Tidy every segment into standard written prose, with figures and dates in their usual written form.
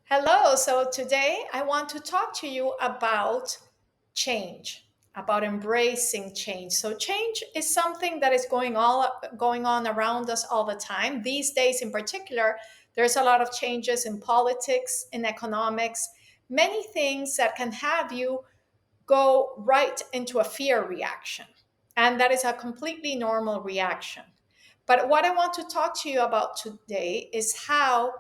Hello. So today I want to talk to you about change, about embracing change. So change is something that is going on around us all the time. These days in particular, there's a lot of changes in politics, in economics, many things that can have you go right into a fear reaction. And that is a completely normal reaction. But what I want to talk to you about today is how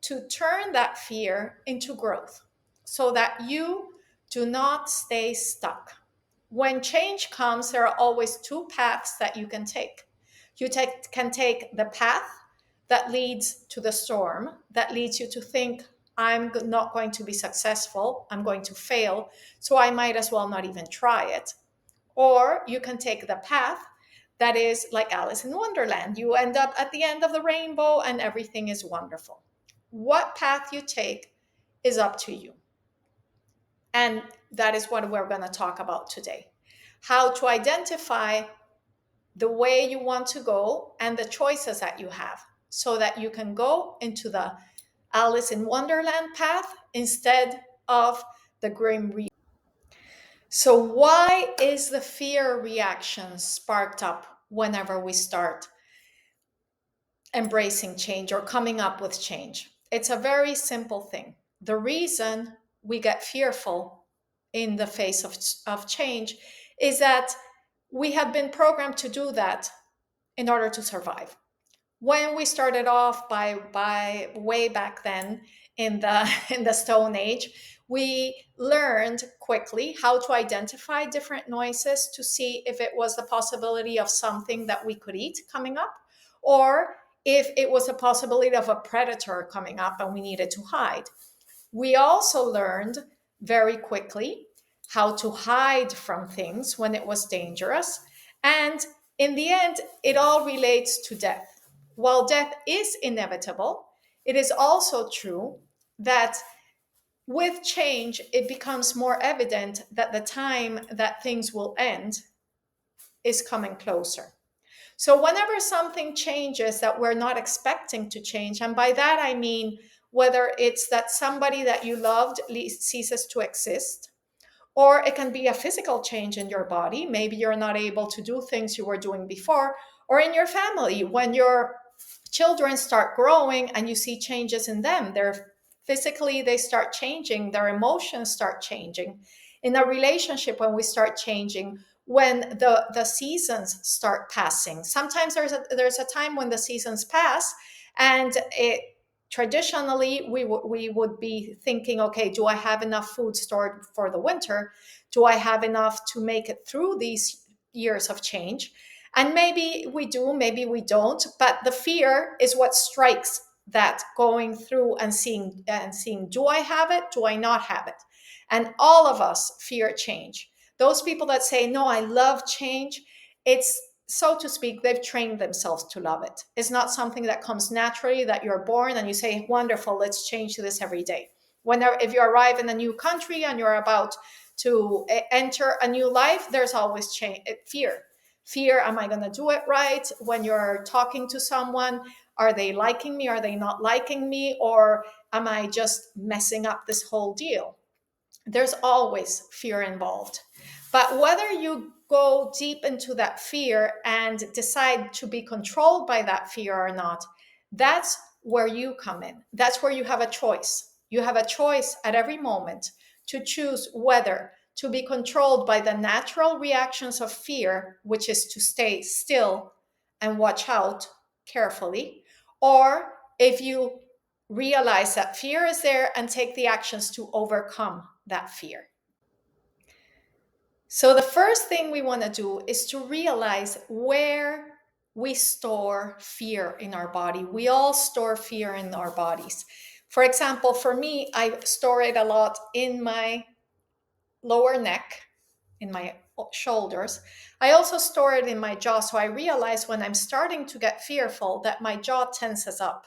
to turn that fear into growth so that you do not stay stuck. When change comes, there are always two paths that you can take. Can take the path that leads to the storm, that leads you to think, not going to be successful, I'm going to fail, so I might as well not even try it. Or you can take the path that is like Alice in Wonderland. You end up at the end of the rainbow and everything is wonderful. What path you take is up to you. And that is what we're going to talk about today. How to identify the way you want to go and the choices that you have so that you can go into the Alice in Wonderland path instead of the grim reaper. So, why is the fear reaction sparked up whenever we start embracing change or coming up with change? It's a very simple thing. The reason we get fearful in the face of change is that we have been programmed to do that in order to survive. When we started off by way back then in the in the Stone Age, we learned quickly how to identify different noises to see if it was the possibility of something that we could eat coming up, or if it was a possibility of a predator coming up and we needed to hide. We also learned very quickly how to hide from things when it was dangerous. And in the end, it all relates to death. While death is inevitable, it is also true that with change, it becomes more evident that the time that things will end is coming closer. So, whenever something changes that we're not expecting to change, and by that I mean whether it's that somebody that you loved ceases to exist, or it can be a physical change in your body. Maybe you're not able to do things you were doing before, or in your family, when your children start growing and you see changes in them. They're physically, they start changing, their emotions start changing. In a relationship, when we start changing, when the seasons start passing. Sometimes there's a time when the seasons pass, and traditionally we would be thinking, okay, do I have enough food stored for the winter? Do I have enough to make it through these years of change? And maybe we do, maybe we don't, but the fear is what strikes that going through and seeing, do I have it? Do I not have it? And all of us fear change. Those people that say, no, I love change, it's, so to speak, they've trained themselves to love it. It's not something that comes naturally, that you're born and you say, wonderful, let's change this every day. Whenever, if you arrive in a new country and you're about to enter a new life, there's always fear. Am I going to do it right? When you're talking to someone, are they liking me? Are they not liking me? Or am I just messing up this whole deal? There's always fear involved. But whether you go deep into that fear and decide to be controlled by that fear or not, that's where you come in. That's where you have a choice. You have a choice at every moment to choose whether to be controlled by the natural reactions of fear, which is to stay still and watch out carefully, or if you realize that fear is there and take the actions to overcome that fear. So, the first thing we want to do is to realize where we store fear in our body. We all store fear in our bodies. For example, for me, I store it a lot in my lower neck, in my shoulders. I also store it in my jaw. So I realize when I'm starting to get fearful that my jaw tenses up.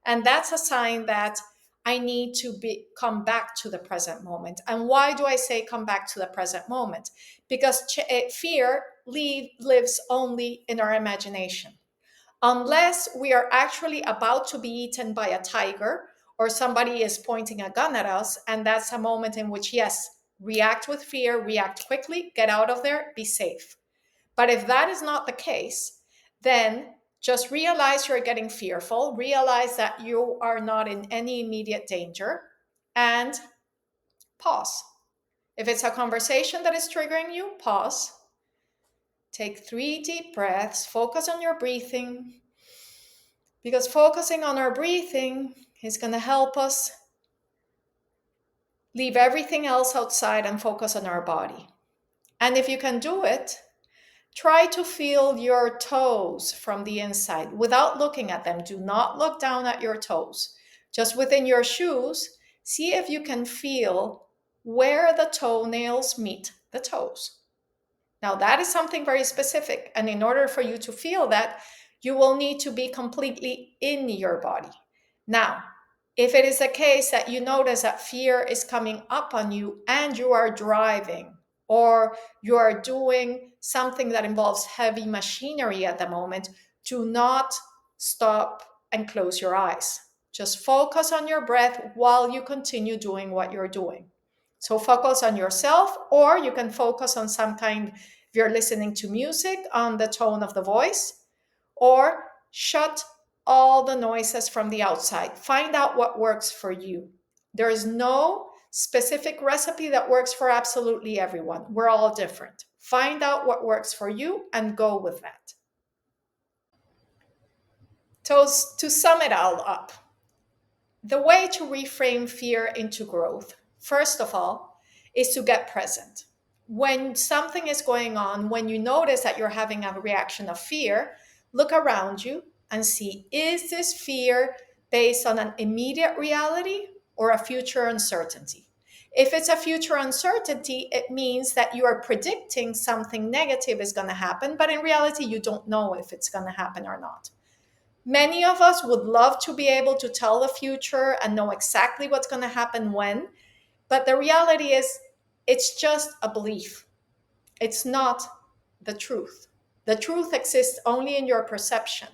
And that's a sign that I need to come back to the present moment. And why do I say come back to the present moment? Because fear lives only in our imagination. Unless we are actually about to be eaten by a tiger, or somebody is pointing a gun at us. And that's a moment in which, yes, react with fear, react quickly, get out of there, be safe. But if that is not the case, then just realize you're getting fearful, realize that you are not in any immediate danger, and pause. If it's a conversation that is triggering you, pause. Take 3 deep breaths, focus on your breathing, because focusing on our breathing is going to help us leave everything else outside and focus on our body. And if you can do it, try to feel your toes from the inside without looking at them. Do not look down at your toes. Just within your shoes, see if you can feel where the toenails meet the toes. Now, that is something very specific. And in order for you to feel that, you will need to be completely in your body. Now, if it is a case that you notice that fear is coming up on you and you are driving, or you are doing something that involves heavy machinery at the moment, do not stop and close your eyes. Just focus on your breath while you continue doing what you're doing. So focus on yourself, or you can focus on some kind, if you're listening to music, on the tone of the voice, or shut all the noises from the outside. Find out what works for you. There is no specific recipe that works for absolutely everyone. We're all different. Find out what works for you and go with that. So, to sum it all up, the way to reframe fear into growth, first of all, is to get present. When something is going on, when you notice that you're having a reaction of fear, look around you and see, is this fear based on an immediate reality or a future uncertainty? If it's a future uncertainty, it means that you are predicting something negative is going to happen, but in reality, you don't know if it's going to happen or not. Many of us would love to be able to tell the future and know exactly what's going to happen when, but the reality is it's just a belief. It's not the truth. The truth exists only in your perception.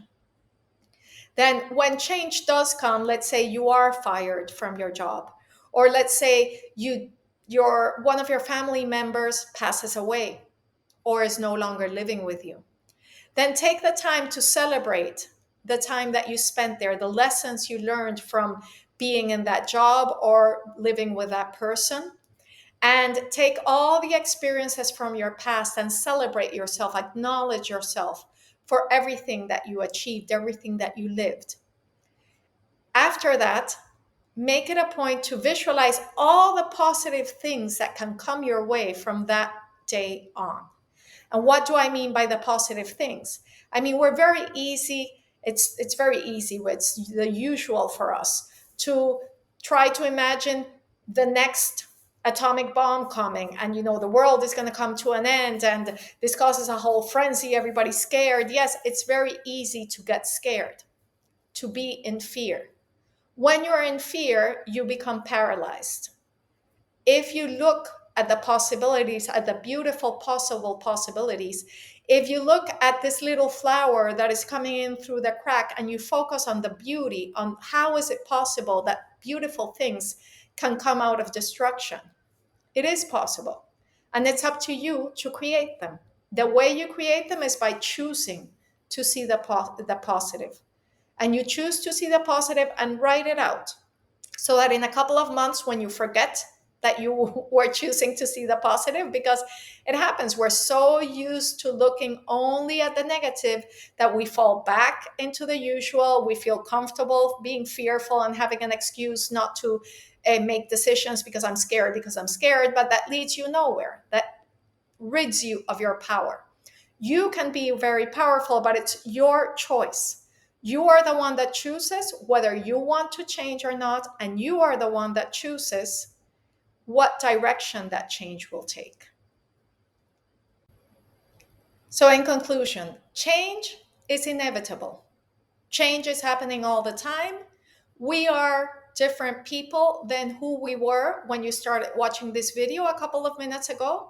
Then when change does come, let's say you are fired from your job, or let's say your one of your family members passes away or is no longer living with you. Then take the time to celebrate the time that you spent there, the lessons you learned from being in that job or living with that person. And take all the experiences from your past and celebrate yourself, acknowledge yourself for everything that you achieved, everything that you lived. After that, make it a point to visualize all the positive things that can come your way from that day on. And what do I mean by the positive things? I mean, we're very easy. It's very easy. It's the usual for us to try to imagine the next atomic bomb coming, and the world is going to come to an end, and this causes a whole frenzy. Everybody's scared. Yes, it's very easy to get scared, to be in fear. When you're in fear, you become paralyzed. If you look at the possibilities, at the beautiful possible possibilities, if you look at this little flower that is coming in through the crack and you focus on the beauty, on how is it possible that beautiful things can come out of destruction, it is possible. And it's up to you to create them. The way you create them is by choosing to see the positive. And you choose to see the positive and write it out, so that in a couple of months, when you forget that you were choosing to see the positive, because it happens, we're so used to looking only at the negative that we fall back into the usual. We feel comfortable being fearful and having an excuse not to make decisions because I'm scared, but that leads you nowhere. That rids you of your power. You can be very powerful, but it's your choice. You are the one that chooses whether you want to change or not, and you are the one that chooses what direction that change will take. So, in conclusion, change is inevitable. Change is happening all the time. We are different people than who we were when you started watching this video a couple of minutes ago.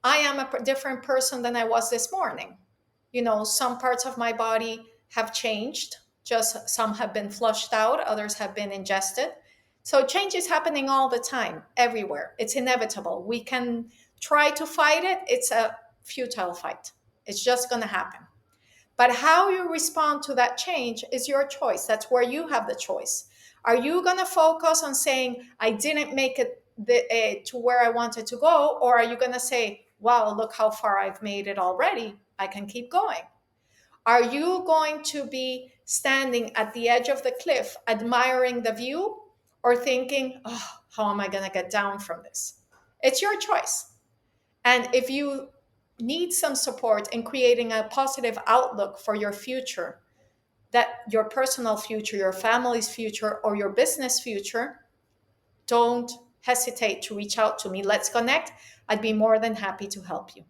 I am a different person than I was this morning. Some parts of my body have changed. just some have been flushed out, others have been ingested. So change is happening all the time, everywhere. It's inevitable. We can try to fight it, it's a futile fight. It's just going to happen. But how you respond to that change is your choice. That's where you have the choice. Are you going to focus on saying, I didn't make it to where I wanted to go? Or are you going to say, wow, look how far I've made it already. I can keep going. Are you going to be standing at the edge of the cliff, admiring the view, or thinking, oh, how am I going to get down from this? It's your choice. And if you need some support in creating a positive outlook for your future, that your personal future, your family's future, or your business future, don't hesitate to reach out to me. Let's connect. I'd be more than happy to help you.